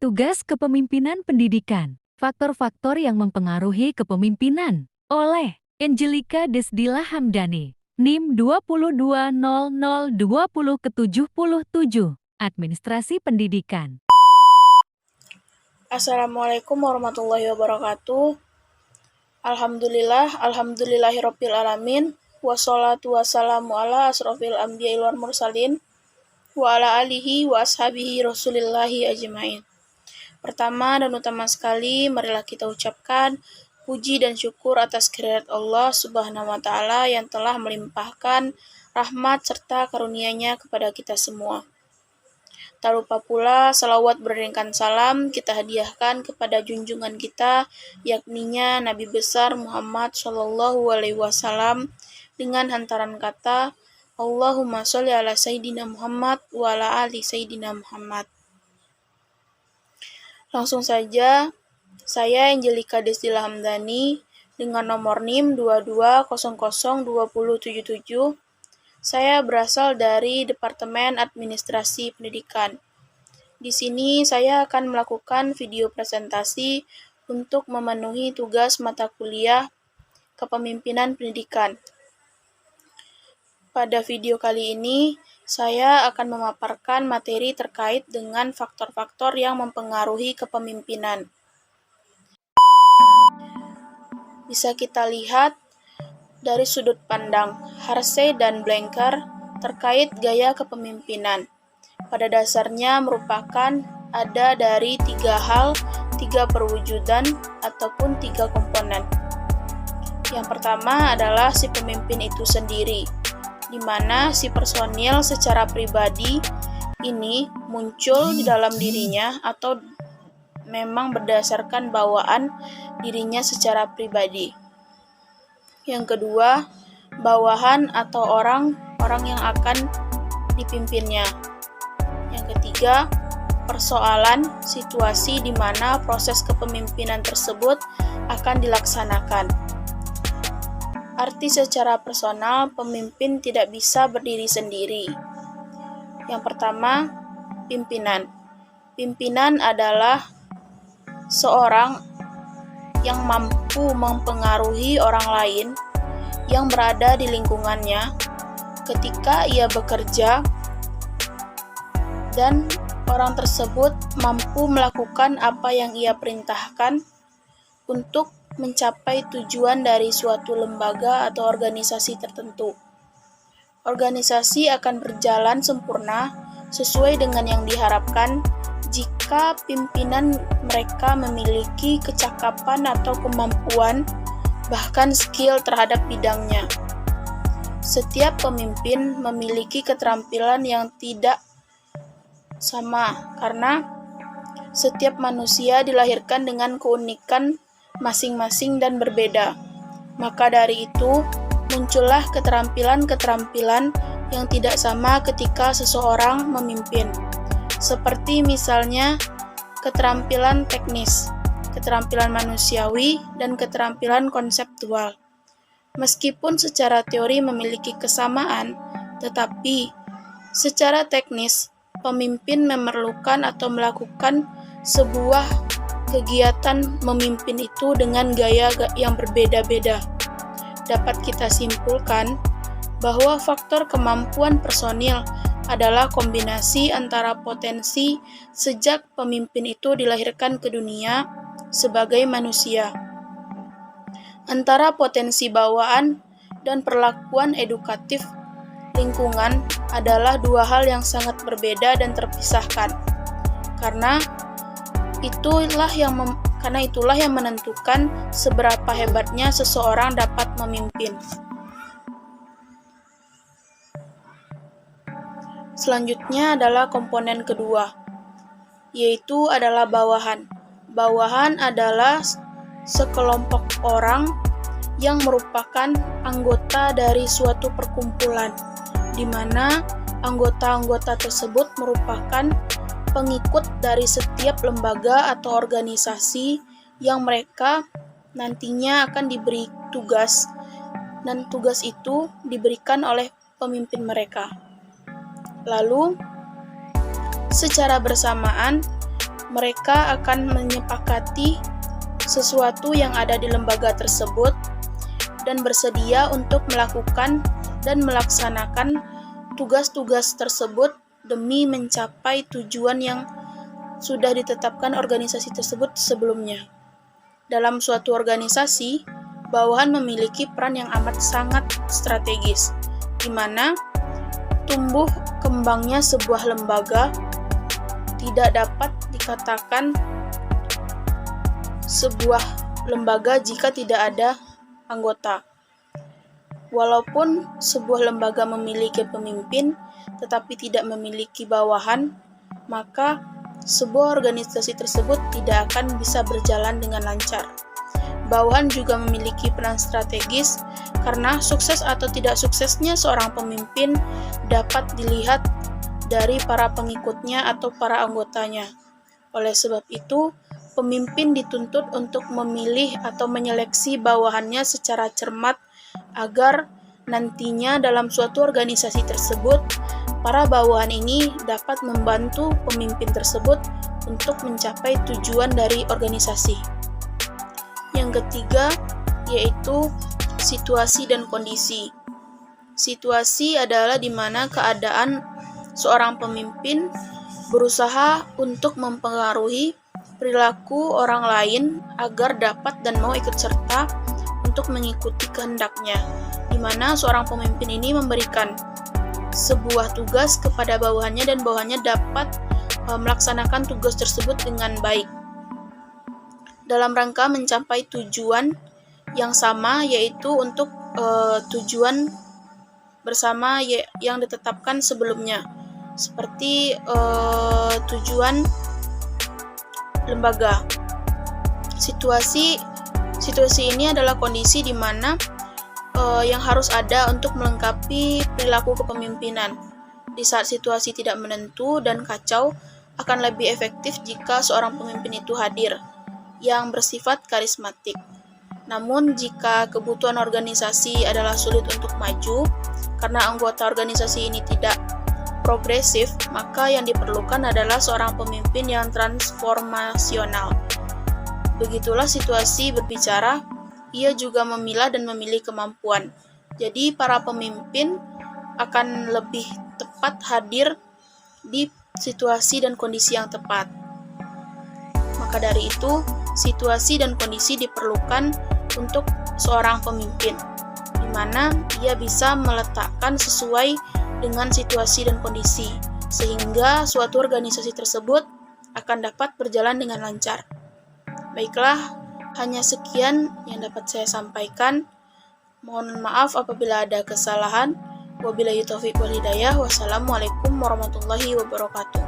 Tugas kepemimpinan pendidikan. Faktor-faktor yang mempengaruhi kepemimpinan. Oleh Angelika Desdila Hamdani. NIM 220020 ke-77. Administrasi Pendidikan. Assalamualaikum warahmatullahi wabarakatuh. Alhamdulillahirabbil alamin. Wassalatu wassalamu ala asrofil anbiya'i wal mursalin wa ala alihi wa ashabihi rasulillahi ajmain. Pertama dan utama sekali, marilah kita ucapkan puji dan syukur atas kehadirat Allah Subhanahu wa Ta'ala yang telah melimpahkan rahmat serta karunia-Nya kepada kita semua. Tak lupa pula salawat beriringkan salam kita hadiahkan kepada junjungan kita, yakninya Nabi besar Muhammad SAW dengan hantaran kata Allahumma sholli ala Sayyidina Muhammad wa ala ali Sayyidina Muhammad. Langsung saja, saya Angelika Desdila Hamdani dengan nomor NIM 22002077. Saya berasal dari Departemen Administrasi Pendidikan. Di sini saya akan melakukan video presentasi untuk memenuhi tugas mata kuliah Kepemimpinan Pendidikan. Pada video kali ini, saya akan memaparkan materi terkait dengan faktor-faktor yang mempengaruhi kepemimpinan. Bisa kita lihat dari sudut pandang Harsey dan Blanker terkait gaya kepemimpinan. Pada dasarnya merupakan ada dari 3 hal, 3 perwujudan, ataupun 3 komponen. Yang pertama adalah si pemimpin itu sendiri, di mana si personil secara pribadi ini muncul di dalam dirinya atau memang berdasarkan bawaan dirinya secara pribadi. Yang kedua, bawahan atau orang yang akan dipimpinnya. Yang ketiga, persoalan situasi di mana proses kepemimpinan tersebut akan dilaksanakan. Arti secara personal, pemimpin tidak bisa berdiri sendiri. Yang pertama, pimpinan. Pimpinan adalah seorang yang mampu mempengaruhi orang lain yang berada di lingkungannya ketika ia bekerja, dan orang tersebut mampu melakukan apa yang ia perintahkan untuk mencapai tujuan dari suatu lembaga atau organisasi tertentu. Organisasi akan berjalan sempurna sesuai dengan yang diharapkan jika pimpinan mereka memiliki kecakapan atau kemampuan, bahkan skill terhadap bidangnya. Setiap pemimpin memiliki keterampilan yang tidak sama, karena setiap manusia dilahirkan dengan keunikan masing-masing dan berbeda. Maka dari itu, muncullah keterampilan-keterampilan yang tidak sama ketika seseorang memimpin. Seperti misalnya keterampilan teknis, keterampilan manusiawi, dan keterampilan konseptual. Meskipun secara teori memiliki kesamaan, tetapi secara teknis pemimpin memerlukan atau melakukan sebuah kegiatan memimpin itu dengan gaya yang berbeda-beda. Dapat kita simpulkan bahwa faktor kemampuan personil adalah kombinasi antara potensi sejak pemimpin itu dilahirkan ke dunia sebagai manusia, antara potensi bawaan dan perlakuan edukatif lingkungan adalah 2 hal yang sangat berbeda dan terpisahkan. Karena itulah yang menentukan seberapa hebatnya seseorang dapat memimpin. Selanjutnya adalah komponen kedua, yaitu adalah bawahan. Bawahan adalah sekelompok orang yang merupakan anggota dari suatu perkumpulan, di mana anggota-anggota tersebut merupakan pengikut dari setiap lembaga atau organisasi yang mereka nantinya akan diberi tugas, dan tugas itu diberikan oleh pemimpin mereka. Lalu, secara bersamaan, Mereka akan menyepakati sesuatu yang ada di lembaga tersebut dan bersedia untuk melakukan dan melaksanakan tugas-tugas tersebut demi mencapai tujuan yang sudah ditetapkan organisasi tersebut sebelumnya. Dalam suatu organisasi, bawahan memiliki peran yang amat sangat strategis, di mana tumbuh kembangnya sebuah lembaga tidak dapat dikatakan sebuah lembaga jika tidak ada anggota. Walaupun sebuah lembaga memiliki pemimpin tetapi tidak memiliki bawahan, maka sebuah organisasi tersebut tidak akan bisa berjalan dengan lancar. Bawahan juga memiliki peran strategis karena sukses atau tidak suksesnya seorang pemimpin dapat dilihat dari para pengikutnya atau para anggotanya. Oleh sebab itu, pemimpin dituntut untuk memilih atau menyeleksi bawahannya secara cermat agar nantinya dalam suatu organisasi tersebut, para bawahan ini dapat membantu pemimpin tersebut untuk mencapai tujuan dari organisasi. Yang ketiga, yaitu situasi dan kondisi. Situasi adalah di mana keadaan seorang pemimpin berusaha untuk mempengaruhi perilaku orang lain agar dapat dan mau ikut serta untuk mengikuti kehendaknya, di mana seorang pemimpin ini memberikan sebuah tugas kepada bawahannya dan bawahannya dapat melaksanakan tugas tersebut dengan baik dalam rangka mencapai tujuan yang sama, yaitu untuk tujuan bersama yang ditetapkan sebelumnya, seperti tujuan lembaga. Situasi ini adalah kondisi di mana yang harus ada untuk melengkapi perilaku kepemimpinan. Di saat situasi tidak menentu dan kacau, akan lebih efektif jika seorang pemimpin itu hadir, yang bersifat karismatik. Namun, jika kebutuhan organisasi adalah sulit untuk maju, karena anggota organisasi ini tidak progresif, maka yang diperlukan adalah seorang pemimpin yang transformasional. Begitulah situasi berbicara, ia juga memilah dan memilih kemampuan. Jadi, para pemimpin akan lebih tepat hadir di situasi dan kondisi yang tepat. Maka dari itu, situasi dan kondisi diperlukan untuk seorang pemimpin, di mana ia bisa meletakkan sesuai dengan situasi dan kondisi, sehingga suatu organisasi tersebut akan dapat berjalan dengan lancar. Baiklah, hanya sekian yang dapat saya sampaikan. Mohon maaf apabila ada kesalahan. Wabillahi taufiq wal hidayah. Wassalamualaikum warahmatullahi wabarakatuh.